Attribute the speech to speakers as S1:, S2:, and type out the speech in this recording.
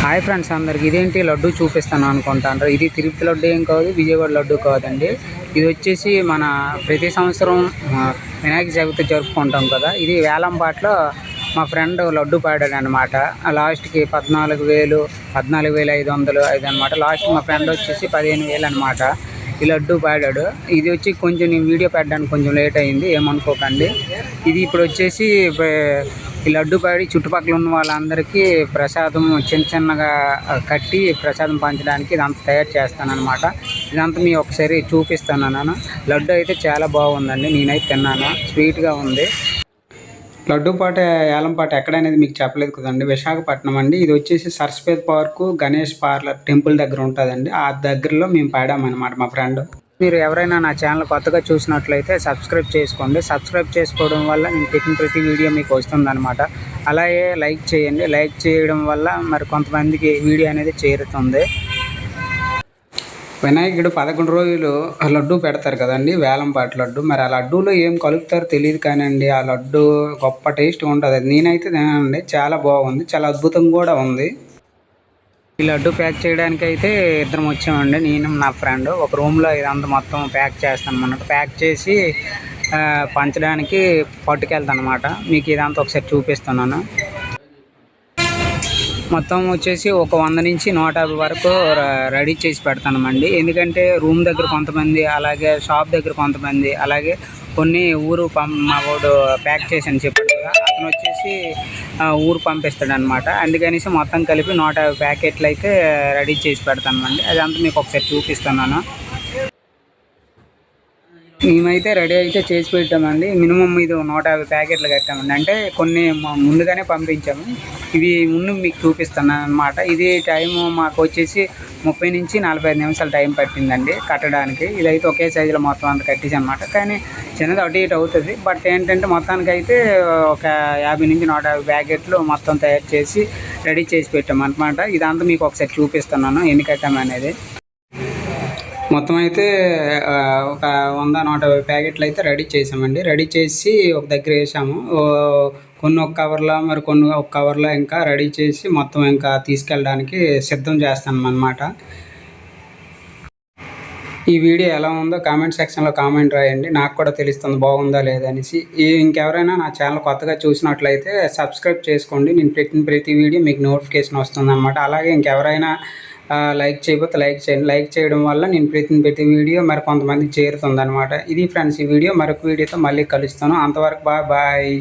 S1: Hi friends అందరికి ఇదేంటి లడ్డు చూపిస్తాను అనుకుంటాను. ఇది తిరుపతి లడ్డు ఏం కాదు, విజయవాడ లడ్డు కాదండి. ఇది వచ్చేసి మన ప్రతి సంవత్సరం వినాయక చవితి జరుపుకుంటాం కదా. ఇది వేలంపాట్లో మా ఫ్రెండ్ లడ్డు పాడాడు అనమాట. లాస్ట్కి 14,500 అనమాట. లాస్ట్ మా ఫ్రెండ్ వచ్చేసి 15,000 అనమాట. ఈ లడ్డు పాడాడు. ఇది వచ్చి కొంచెం నేను వీడియో పెట్టడానికి కొంచెం లేట్ అయింది, ఏమనుకోకండి. ఇది ఇప్పుడు వచ్చేసి ఈ లడ్డు పాడి చుట్టుపక్కల ఉన్న వాళ్ళందరికీ ప్రసాదం చిన్నగా కట్టి ప్రసాదం పంచడానికి ఇదంతా తయారు చేస్తానన్నమాట. ఇదంతా మీ ఒకసారి చూపిస్తాను. నేను లడ్డు అయితే చాలా బాగుందండి, నేనైతే తిన్నాను, స్వీట్గా ఉంది. లడ్డు పాట ఏలంపాట ఎక్కడనేది మీకు చెప్పలేదు కదండి. విశాఖపట్నం అండి. ఇది వచ్చేసి Saraswati park Ganesh parlour temple దగ్గర ఉంటుందండి. ఆ దగ్గరలో మేము పాడామన్నమాట మా ఫ్రెండ్. మీరు ఎవరైనా నా ఛానల్ కొత్తగా చూసినట్లయితే సబ్స్క్రైబ్ చేసుకోండి. సబ్స్క్రైబ్ చేసుకోవడం వల్ల నేను పెట్టిన ప్రతి వీడియో మీకు వస్తుందన్నమాట. అలాగే లైక్ చేయండి. లైక్ చేయడం వల్ల మరి కొంతమందికి వీడియో అనేది చేరుతుంది. వినాయకుడు 11 రోజులు లడ్డు పెడతారు కదండి, వేలంపాట లడ్డు. మరి ఆ లడ్డూలో ఏం కలుపుతారో తెలియదు కానండి, ఆ లడ్డు గొప్ప టేస్ట్ ఉంటుంది. నేనైతే తినండి, చాలా బాగుంది, చాలా అద్భుతంగా కూడా ఉంది. ఈ లడ్డు ప్యాక్ చేయడానికి అయితే ఇద్దరం వచ్చామండి, నేను నా ఫ్రెండ్. ఒక రూమ్లో ఇదంతా మొత్తం ప్యాక్ చేస్తాను అన్నమాట. ప్యాక్ చేసి పంచడానికి పట్టుకెళ్తాను అనమాట. మీకు ఇదంతా ఒకసారి చూపిస్తున్నాను. మొత్తం వచ్చేసి ఒక 100 నుంచి 150 వరకు రెడీ చేసి పెడతామండి. ఎందుకంటే రూమ్ దగ్గర కొంతమంది, అలాగే షాప్ దగ్గర కొంతమంది, అలాగే కొన్ని ఊరు మా వాడు ప్యాక్ చేసి అని చెప్పాడు కదా, అతను వచ్చేసి ఊరు పంపిస్తాడు అనమాట. అందుకనేసి మొత్తం కలిపి 150 ప్యాకెట్లు అయితే రెడీ చేసి పెడతామండి. అదంతా మీకు ఒకసారి చూపిస్తున్నాను. మేమైతే రెడీ అయితే చేసి పెట్టామండి. మినిమం ఇది 150 ప్యాకెట్లు కట్టామండి. అంటే కొన్ని ముందుగానే పంపించాము. ఇవి ముందు మీకు చూపిస్తున్నాను అనమాట. ఇది టైము మాకు వచ్చేసి 30 నుంచి 45 నిమిషాలు టైం పట్టిందండి కట్టడానికి. ఇదైతే ఒకే సైజులో మొత్తం అంతా కట్టేసి అనమాట. కానీ చిన్నది అటు ఇటు అవుతుంది. బట్ ఏంటంటే మొత్తానికైతే ఒక 50 నుంచి 150 ప్యాకెట్లు మొత్తం తయారు చేసి రెడీ చేసి పెట్టామన్నమాట. ఇదంతా మీకు ఒకసారి చూపిస్తున్నాను ఎన్ని కట్టామనేది. మొత్తం అయితే ఒక 100-150 ప్యాకెట్లు అయితే రెడీ చేసామండి. రెడీ చేసి ఒక దగ్గర వేసాము. కొన్ని ఒక కవర్లో, మరి కొన్ని ఒక కవర్లో ఇంకా రెడీ చేసి మొత్తం ఇంకా తీసుకెళ్ళడానికి సిద్ధం చేస్తాం అన్నమాట. ఈ వీడియో ఎలా ఉందో కామెంట్ సెక్షన్లో కామెంట్ రాయండి, నాకు కూడా తెలుస్తుంది బాగుందా లేదనేసి. ఇంకెవరైనా నా ఛానల్ కొత్తగా చూసినట్లయితే సబ్స్క్రైబ్ చేసుకోండి. నేను పెట్టిన ప్రతి వీడియో మీకు నోటిఫికేషన్ వస్తుందన్నమాట. అలాగే ఇంకెవరైనా లైక్ చేయకపోతే లైక్ చేయండి. లైక్ చేయడం వల్ల నేను ప్రతి వీడియో మరి కొంతమందికి చేరుతుంది అనమాట. ఇది ఫ్రెండ్స్ ఈ వీడియో. మరొక వీడియోతో మళ్ళీ కలుస్తాను. అంతవరకు బాయ్.